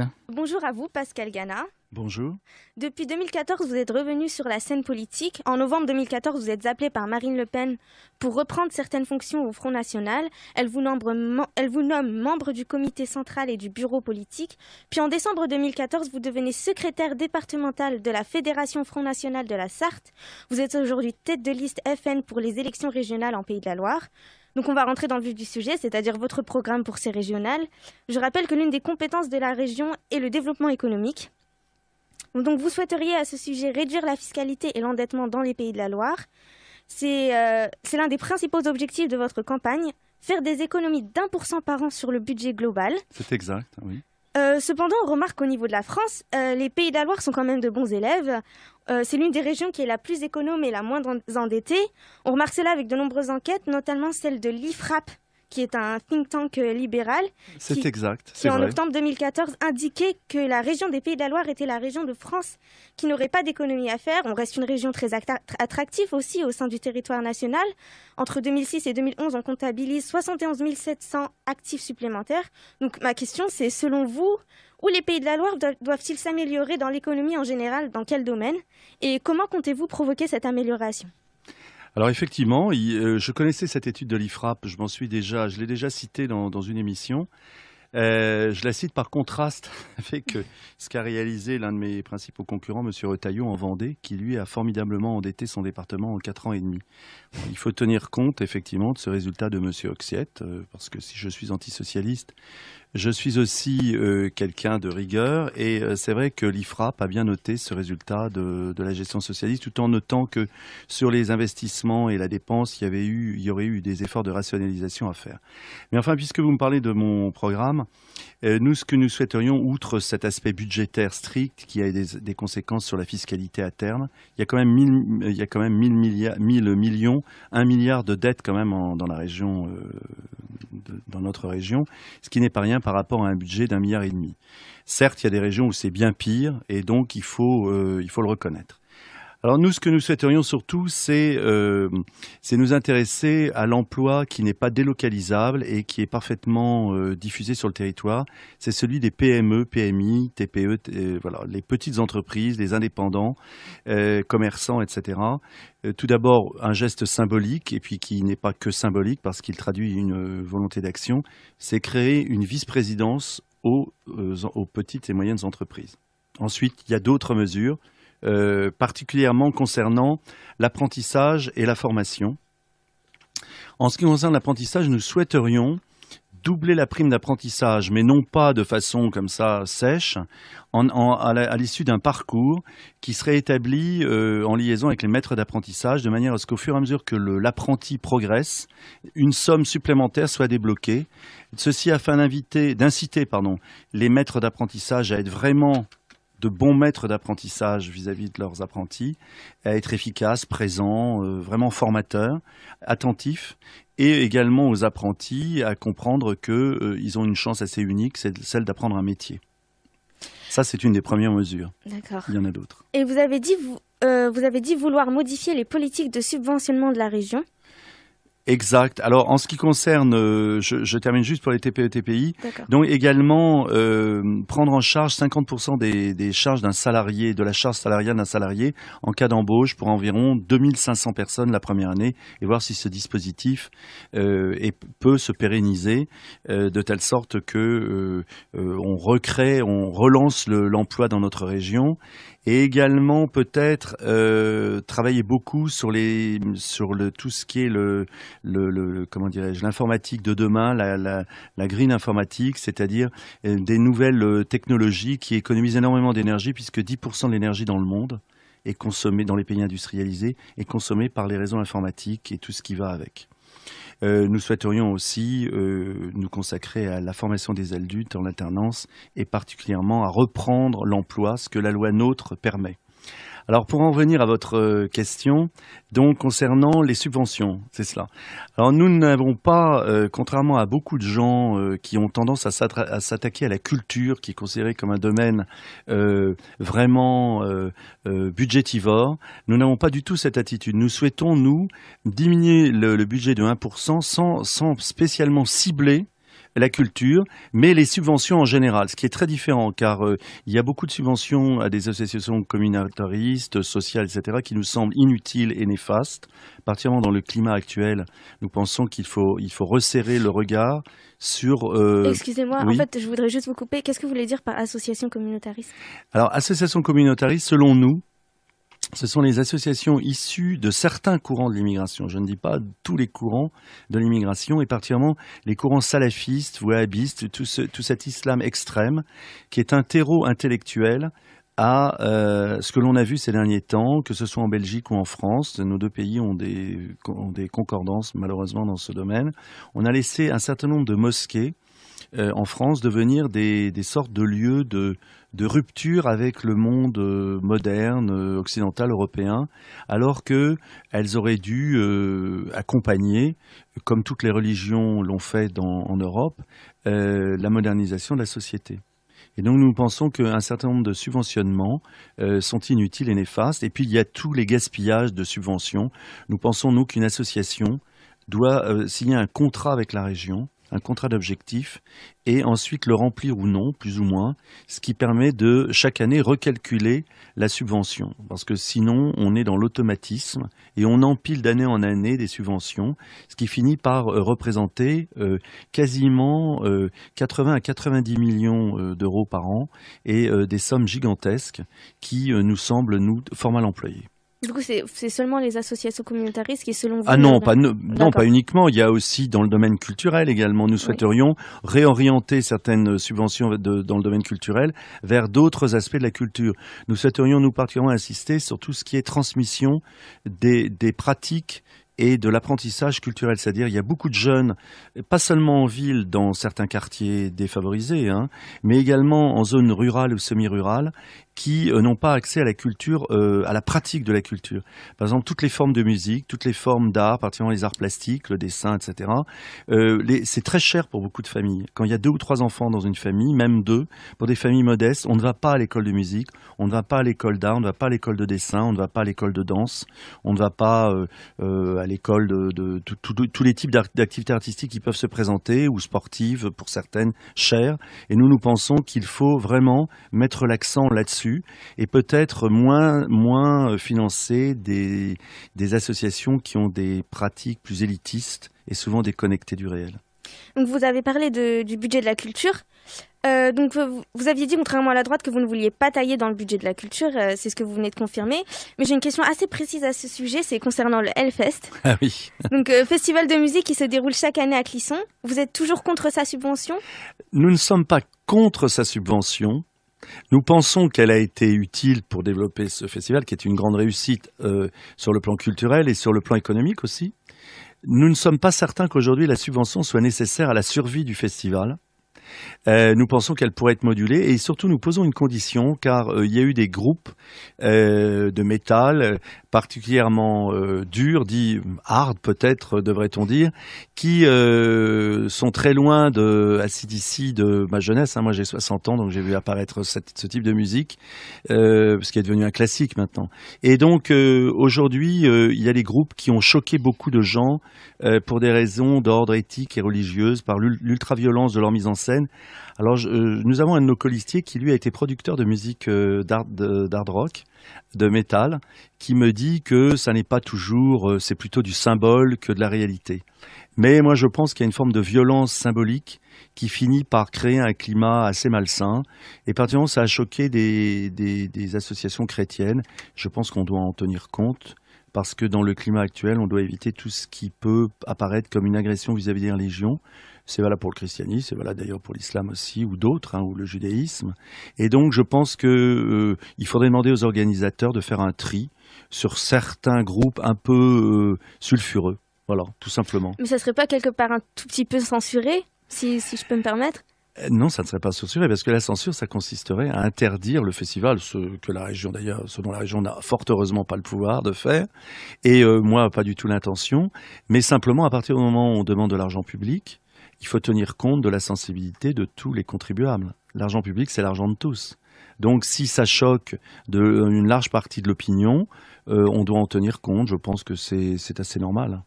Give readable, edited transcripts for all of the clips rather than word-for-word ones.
Ariadne. Bonjour à vous, Pascal Gana. Bonjour. Depuis 2014, vous êtes revenu sur la scène politique. En novembre 2014, vous êtes appelé par Marine Le Pen pour reprendre certaines fonctions au Front National. Elle vous nomme membre du comité central et du bureau politique. Puis en décembre 2014, vous devenez secrétaire départemental de la Fédération Front National de la Sarthe. Vous êtes aujourd'hui tête de liste FN pour les élections régionales en Pays de la Loire. Donc on va rentrer dans le vif du sujet, c'est-à-dire votre programme pour ces régionales. Je rappelle que l'une des compétences de la région est le développement économique. Donc vous souhaiteriez à ce sujet réduire la fiscalité et l'endettement dans les Pays de la Loire. C'est l'un des principaux objectifs de votre campagne, faire des économies d'1% par an sur le budget global. C'est exact, oui. Cependant, on remarque qu'au niveau de la France, les Pays de la Loire sont quand même de bons élèves. C'est l'une des régions qui est la plus économe et la moins endettée. On remarque cela avec de nombreuses enquêtes, notamment celle de l'IFRAP, qui est un think tank libéral. C'est exact, Qui, c'est en vrai. octobre 2014, indiquait que la région des Pays de la Loire était la région de France qui n'aurait pas d'économie à faire. On reste une région très attractive aussi au sein du territoire national. Entre 2006 et 2011, on comptabilise 71 700 actifs supplémentaires. Donc ma question, c'est selon vous, où les Pays de la Loire doivent-ils s'améliorer dans l'économie en général, dans quel domaine? Et comment comptez-vous provoquer cette amélioration? Alors effectivement, je connaissais cette étude de l'IFRAP, je l'ai déjà citée dans une émission. Je la cite par contraste avec ce qu'a réalisé l'un de mes principaux concurrents, M. Retailleau, en Vendée, qui lui a formidablement endetté son département en 4 ans et demi. Il faut tenir compte effectivement de ce résultat de M. Oxiette, parce que si je suis antisocialiste, je suis aussi quelqu'un de rigueur, et c'est vrai que l'IFRAP a bien noté ce résultat de la gestion socialiste, tout en notant que sur les investissements et la dépense, il y aurait eu des efforts de rationalisation à faire. Mais enfin, puisque vous me parlez de mon programme, nous, ce que nous souhaiterions, outre cet aspect budgétaire strict qui a des conséquences sur la fiscalité à terme, il y a quand même 1000 millions, 1 milliard de dettes quand même dans la région, dans notre région, ce qui n'est pas rien par rapport à un budget d'1,5 milliard. Certes, il y a des régions où c'est bien pire, et donc il faut le reconnaître. Alors nous, ce que nous souhaiterions surtout, c'est nous intéresser à l'emploi qui n'est pas délocalisable et qui est parfaitement diffusé sur le territoire. C'est celui des PME, PMI, TPE, voilà, les petites entreprises, les indépendants, commerçants, etc. Tout d'abord, un geste symbolique, et puis qui n'est pas que symbolique parce qu'il traduit une volonté d'action, c'est créer une vice-présidence aux petites et moyennes entreprises. Ensuite, il y a d'autres mesures, particulièrement concernant l'apprentissage et la formation. En ce qui concerne l'apprentissage, nous souhaiterions doubler la prime d'apprentissage, mais non pas de façon comme ça sèche, à l'issue d'un parcours qui serait établi en liaison avec les maîtres d'apprentissage, de manière à ce qu'au fur et à mesure que l'apprenti progresse, une somme supplémentaire soit débloquée. Ceci afin d'inciter les maîtres d'apprentissage à être vraiment de bons maîtres d'apprentissage vis-à-vis de leurs apprentis, à être efficaces, présents, vraiment formateurs, attentifs, et également aux apprentis à comprendre qu'ils ont une chance assez unique, c'est celle d'apprendre un métier. Ça, c'est une des premières mesures. D'accord. Il y en a d'autres. Et vous avez dit vouloir modifier les politiques de subventionnement de la région. Exact. Alors, en ce qui concerne, je termine juste pour les TPE-TPI, donc également prendre en charge 50% des charges d'un salarié, de la charge salariale d'un salarié en cas d'embauche pour environ 2500 personnes la première année, et voir si ce dispositif peut se pérenniser de telle sorte que on relance l'emploi dans notre région. Et également peut-être travailler beaucoup sur tout ce qui est comment dirais-je, l'informatique de demain, la green informatique, c'est-à-dire des nouvelles technologies qui économisent énormément d'énergie, puisque 10% de l'énergie dans le monde est consommée dans les pays industrialisés, est consommée par les réseaux informatiques et tout ce qui va avec. Nous souhaiterions aussi nous consacrer à la formation des adultes en alternance et particulièrement à reprendre l'emploi, ce que la loi NOTRe permet. Alors pour en venir à votre question, donc concernant les subventions, c'est cela. Alors nous n'avons pas, contrairement à beaucoup de gens qui ont tendance à s'attaquer à la culture, qui est considérée comme un domaine vraiment budgétivore, nous n'avons pas du tout cette attitude. Nous souhaitons, nous, diminuer le budget de 1% sans spécialement cibler la culture, mais les subventions en général, ce qui est très différent, car il y a beaucoup de subventions à des associations communautaristes, sociales, etc., qui nous semblent inutiles et néfastes. Particulièrement dans le climat actuel, nous pensons qu'il faut resserrer le regard sur... Excusez-moi, oui. en fait, je voudrais juste vous couper. Qu'est-ce que vous voulez dire par association communautariste? Alors, associations communautaristes, selon nous, ce sont les associations issues de certains courants de l'immigration. Je ne dis pas tous les courants de l'immigration, et particulièrement les courants salafistes, wahhabistes, tout cet islam extrême, qui est un terreau intellectuel à ce que l'on a vu ces derniers temps, que ce soit en Belgique ou en France. Nos deux pays ont des concordances, malheureusement, dans ce domaine. On a laissé un certain nombre de mosquées en France devenir des sortes de lieux de rupture avec le monde moderne, occidental, européen, alors qu'elles auraient dû accompagner, comme toutes les religions l'ont fait en Europe, la modernisation de la société. Et donc nous pensons qu'un certain nombre de subventionnements sont inutiles et néfastes. Et puis il y a tous les gaspillages de subventions. Nous pensons, nous, qu'une association doit signer un contrat avec la région, un contrat d'objectif, et ensuite le remplir ou non, plus ou moins, ce qui permet de, chaque année, recalculer la subvention. Parce que sinon, on est dans l'automatisme et on empile d'année en année des subventions, ce qui finit par représenter quasiment 80 à 90 millions d'euros par an et des sommes gigantesques qui nous semblent, nous, fort mal employées. Du coup, c'est seulement les associations communautaristes qui, selon vous... Ah non, pas uniquement. Il y a aussi dans le domaine culturel également. Nous souhaiterions réorienter certaines subventions dans le domaine culturel vers d'autres aspects de la culture. Nous souhaiterions, nous, particulièrement insister sur tout ce qui est transmission des pratiques et de l'apprentissage culturel. C'est-à-dire, il y a beaucoup de jeunes, pas seulement en ville, dans certains quartiers défavorisés, mais également en zone rurale ou semi-rurale, qui n'ont pas accès à la culture, à la pratique de la culture. Par exemple, toutes les formes de musique, toutes les formes d'art, particulièrement les arts plastiques, le dessin, etc. C'est très cher pour beaucoup de familles. Quand il y a 2 ou 3 enfants dans une famille, même 2, pour des familles modestes, on ne va pas à l'école de musique, on ne va pas à l'école d'art, on ne va pas à l'école de dessin, on ne va pas à l'école de danse, on ne va pas à l'école de tous les types d'activités artistiques qui peuvent se présenter, ou sportives pour certaines, chères. Et nous pensons qu'il faut vraiment mettre l'accent là-dessus, et peut-être moins financer des associations qui ont des pratiques plus élitistes et souvent déconnectées du réel. Donc vous avez parlé du budget de la culture. Donc vous aviez dit, contrairement à la droite, que vous ne vouliez pas tailler dans le budget de la culture. C'est ce que vous venez de confirmer. Mais j'ai une question assez précise à ce sujet, c'est concernant le Hellfest. Ah oui. Donc festival de musique qui se déroule chaque année à Clisson. Vous êtes toujours contre sa subvention? Nous ne sommes pas contre sa subvention. Nous pensons qu'elle a été utile pour développer ce festival, qui est une grande réussite sur le plan culturel et sur le plan économique aussi. Nous ne sommes pas certains qu'aujourd'hui la subvention soit nécessaire à la survie du festival. Nous pensons qu'elle pourrait être modulée, et surtout nous posons une condition, car il y a eu des groupes de métal particulièrement durs, dits hard peut-être devrait-on dire, qui sont très loin de AC/DC de ma jeunesse. Moi j'ai 60 ans, donc j'ai vu apparaître ce type de musique, ce qui est devenu un classique maintenant. Et donc aujourd'hui il y a des groupes qui ont choqué beaucoup de gens pour des raisons d'ordre éthique et religieuse, par l'ultra-violence de leur mise en scène. Alors nous avons un de nos colistiers qui lui a été producteur de musique d'hard rock, de métal, qui me dit que ça n'est pas toujours, c'est plutôt du symbole que de la réalité. Mais moi je pense qu'il y a une forme de violence symbolique qui finit par créer un climat assez malsain, et particulièrement ça a choqué des associations chrétiennes. Je pense qu'on doit en tenir compte, parce que dans le climat actuel, on doit éviter tout ce qui peut apparaître comme une agression vis-à-vis des religions. C'est valable pour le christianisme, c'est valable d'ailleurs pour l'islam aussi, ou d'autres, ou le judaïsme. Et donc je pense qu'il faudrait demander aux organisateurs de faire un tri sur certains groupes un peu sulfureux. Voilà, tout simplement. Mais ça serait pas quelque part un tout petit peu censuré, si je peux me permettre? Non, ça ne serait pas censuré, parce que la censure, ça consisterait à interdire le festival, ce dont la région n'a fort heureusement pas le pouvoir de faire, et moi, pas du tout l'intention, mais simplement à partir du moment où on demande de l'argent public, il faut tenir compte de la sensibilité de tous les contribuables. L'argent public, c'est l'argent de tous. Donc si ça choque une large partie de l'opinion, on doit en tenir compte. Je pense que c'est assez normal.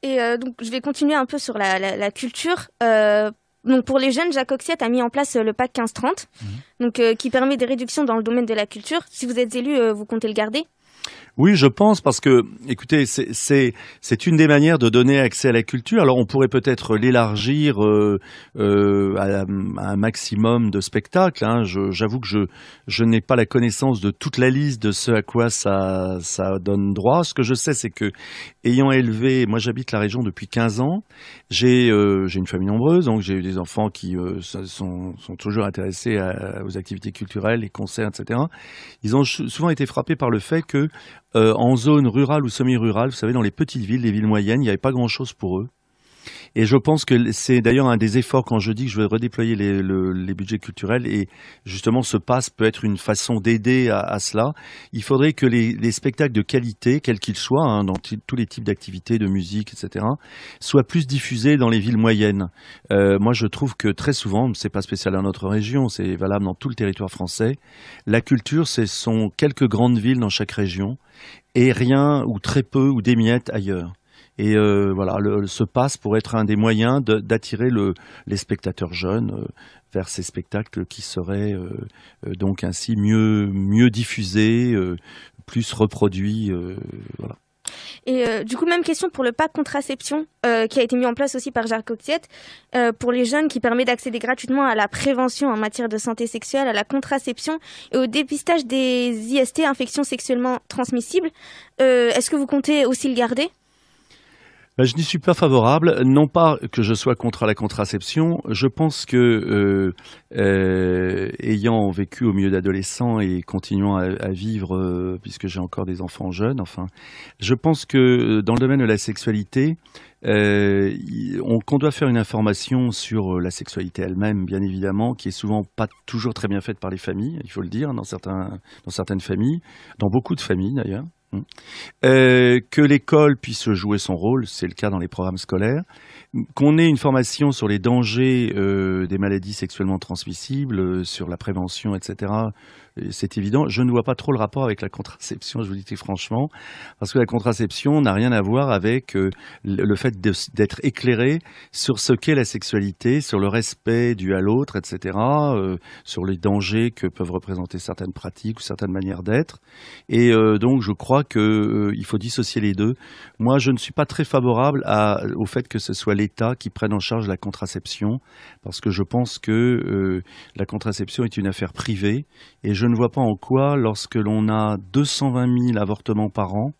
Et donc, je vais continuer un peu sur la culture. Donc, pour les jeunes, Jacques Oxiette a mis en place le Pack 15-30, donc, qui permet des réductions dans le domaine de la culture. Si vous êtes élu, vous comptez le garder? Oui, je pense, parce que, écoutez, c'est une des manières de donner accès à la culture. Alors, on pourrait peut-être l'élargir à un maximum de spectacles, hein. J'avoue que je n'ai pas la connaissance de toute la liste de ce à quoi ça donne droit. Ce que je sais, c'est que, ayant élevé, moi j'habite la région depuis 15 ans, j'ai une famille nombreuse, donc j'ai eu des enfants qui sont toujours intéressés aux activités culturelles, les concerts, etc. Ils ont souvent été frappés par le fait que en zone rurale ou semi-rurale, vous savez, dans les petites villes, les villes moyennes, il n'y avait pas grand-chose pour eux. Et je pense que c'est d'ailleurs un des efforts quand je dis que je vais redéployer les budgets culturels, et justement ce pass peut être une façon d'aider à cela. Il faudrait que les spectacles de qualité, quels qu'ils soient, hein, dans tous les types d'activités, de musique, etc., soient plus diffusés dans les villes moyennes. Moi je trouve que très souvent, c'est pas spécial à notre région, c'est valable dans tout le territoire français, la culture, ce sont quelques grandes villes dans chaque région, et rien ou très peu ou des miettes ailleurs. Et voilà, ce pass pourrait être un des moyens d'attirer les spectateurs jeunes vers ces spectacles qui seraient donc ainsi mieux diffusés, plus reproduits. Voilà. Et du coup, même question pour le pack contraception qui a été mis en place aussi par Jacques Oxiette pour les jeunes, qui permet d'accéder gratuitement à la prévention en matière de santé sexuelle, à la contraception et au dépistage des IST, infections sexuellement transmissibles. Est-ce que vous comptez aussi le garder? Ben, je n'y suis pas favorable, non pas que je sois contre la contraception. Je pense que, ayant vécu au milieu d'adolescents et continuant à vivre, puisque j'ai encore des enfants jeunes, enfin, je pense que dans le domaine de la sexualité, qu'on doit faire une information sur la sexualité elle-même, bien évidemment, qui est souvent pas toujours très bien faite par les familles, il faut le dire, dans certaines familles, dans beaucoup de familles d'ailleurs. Que l'école puisse jouer son rôle, c'est le cas dans les programmes scolaires, qu'on ait une formation sur les dangers des maladies sexuellement transmissibles, sur la prévention, etc. C'est évident. Je ne vois pas trop le rapport avec la contraception, je vous le dis franchement, parce que la contraception n'a rien à voir avec le fait d'être éclairé sur ce qu'est la sexualité, sur le respect dû à l'autre, etc., sur les dangers que peuvent représenter certaines pratiques ou certaines manières d'être. Et donc, je crois qu'il faut dissocier les deux. Moi, je ne suis pas très favorable au fait que ce soit l'État qui prenne en charge la contraception, parce que je pense que la contraception est une affaire privée, et je ne vois pas en quoi, lorsque l'on a 220 000 avortements par an,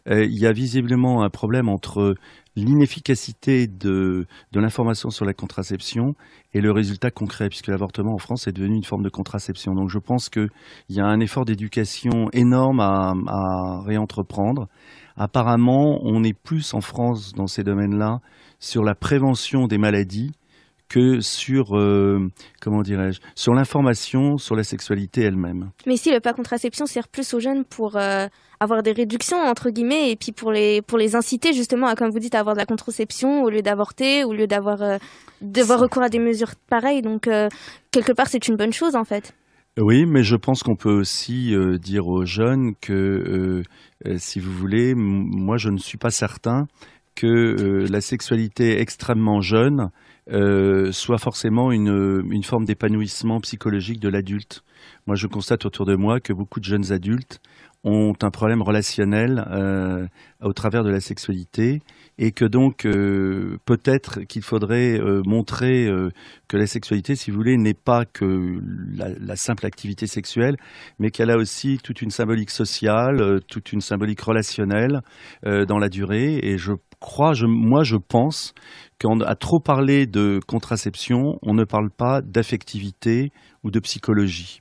il y a visiblement un problème entre l'inefficacité de l'information sur la contraception et le résultat concret, puisque l'avortement en France est devenu une forme de contraception. Donc je pense qu'il y a un effort d'éducation énorme à réentreprendre. Apparemment, on est plus en France dans ces domaines-là sur la prévention des maladies que sur, comment dirais-je, sur l'information sur la sexualité elle-même. Mais si le pack contraception sert plus aux jeunes pour avoir des réductions, entre guillemets, et puis pour les inciter justement à, comme vous dites, à avoir de la contraception au lieu d'avorter, au lieu d'avoir recours à des mesures pareilles. Donc, quelque part, c'est une bonne chose, en fait. Oui, mais je pense qu'on peut aussi dire aux jeunes que, si vous voulez, moi, je ne suis pas certain que la sexualité extrêmement jeune soit forcément une forme d'épanouissement psychologique de l'adulte. Moi, je constate autour de moi que beaucoup de jeunes adultes ont un problème relationnel au travers de la sexualité, et que donc peut-être qu'il faudrait montrer que la sexualité, si vous voulez, n'est pas que la simple activité sexuelle, mais qu'elle a aussi toute une symbolique sociale, toute une symbolique relationnelle dans la durée. Et je pense qu'à trop parler de contraception, on ne parle pas d'affectivité ou de psychologie.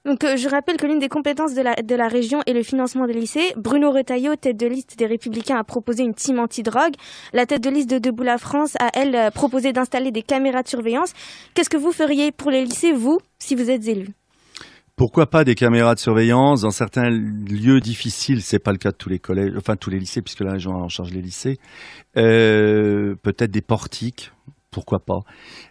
Donc, je rappelle que l'une des compétences de la région est le financement des lycées. Bruno Retailleau, tête de liste des Républicains, a proposé une team anti-drogue. La tête de liste de Debout la France a, elle, proposé d'installer des caméras de surveillance. Qu'est-ce que vous feriez pour les lycées, vous, si vous êtes élu? Pourquoi pas des caméras de surveillance dans certains lieux difficiles? C'est pas le cas de tous les collèges, enfin tous les lycées, puisque la région a en charge les lycées. Peut-être des portiques. Pourquoi pas?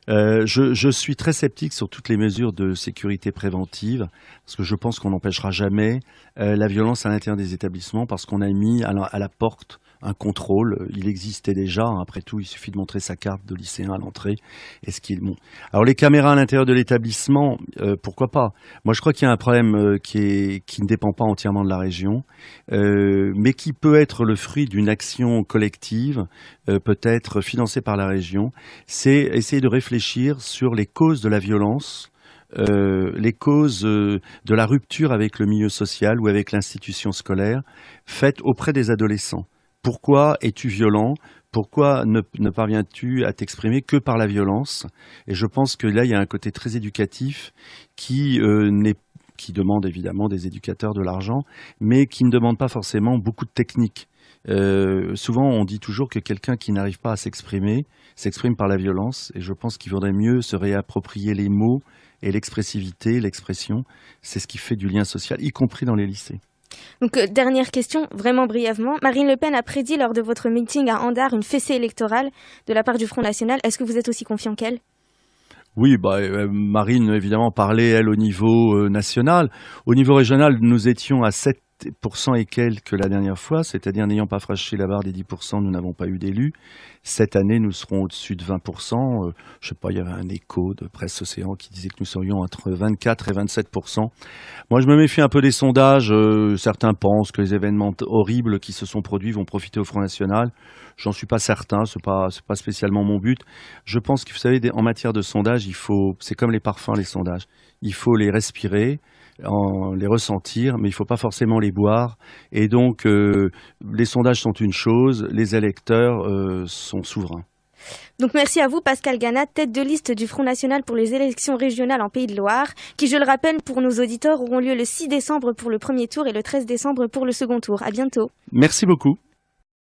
Je suis très sceptique sur toutes les mesures de sécurité préventive, parce que je pense qu'on n'empêchera jamais la violence à l'intérieur des établissements, parce qu'on a mis à la porte, un contrôle. Il existait déjà. Après tout, il suffit de montrer sa carte de lycéen à l'entrée. Bon. Alors les caméras à l'intérieur de l'établissement, pourquoi pas? Moi, je crois qu'il y a un problème qui ne dépend pas entièrement de la région, mais qui peut être le fruit d'une action collective, peut-être financée par la région. C'est essayer de réfléchir sur les causes de la violence, les causes de la rupture avec le milieu social ou avec l'institution scolaire, faites auprès des adolescents. Pourquoi es-tu violent? Pourquoi ne parviens-tu à t'exprimer que par la violence? Et je pense que là, il y a un côté très éducatif qui demande évidemment des éducateurs de l'argent, mais qui ne demande pas forcément beaucoup de techniques. Souvent, on dit toujours que quelqu'un qui n'arrive pas à s'exprimer s'exprime par la violence, et je pense qu'il vaudrait mieux se réapproprier les mots et l'expressivité, l'expression. C'est ce qui fait du lien social, y compris dans les lycées. Donc, dernière question, vraiment brièvement. Marine Le Pen a prédit lors de votre meeting à Andar une fessée électorale de la part du Front National. Est-ce que vous êtes aussi confiant qu'elle? Oui, Marine, évidemment, parlait, elle, au niveau national. Au niveau régional, nous étions à 7% et quelques la dernière fois, c'est-à-dire n'ayant pas franchi la barre des 10%, nous n'avons pas eu d'élus. Cette année, nous serons au-dessus de 20%. Je sais pas, il y avait un écho de Presse Océan qui disait que nous serions entre 24 et 27%. Moi, je me méfie un peu des sondages. Certains pensent que les événements horribles qui se sont produits vont profiter au Front National. J'en suis pas certain, c'est pas spécialement mon but. Je pense que, vous savez, en matière de sondage, c'est comme les parfums, les sondages. Il faut les respirer, les ressentir, mais il ne faut pas forcément les boire. Et donc, les sondages sont une chose, les électeurs sont souverains. Donc merci à vous Pascal Gana, tête de liste du Front National pour les élections régionales en Pays de Loire, qui, je le rappelle pour nos auditeurs, auront lieu le 6 décembre pour le premier tour et le 13 décembre pour le second tour. À bientôt. Merci beaucoup.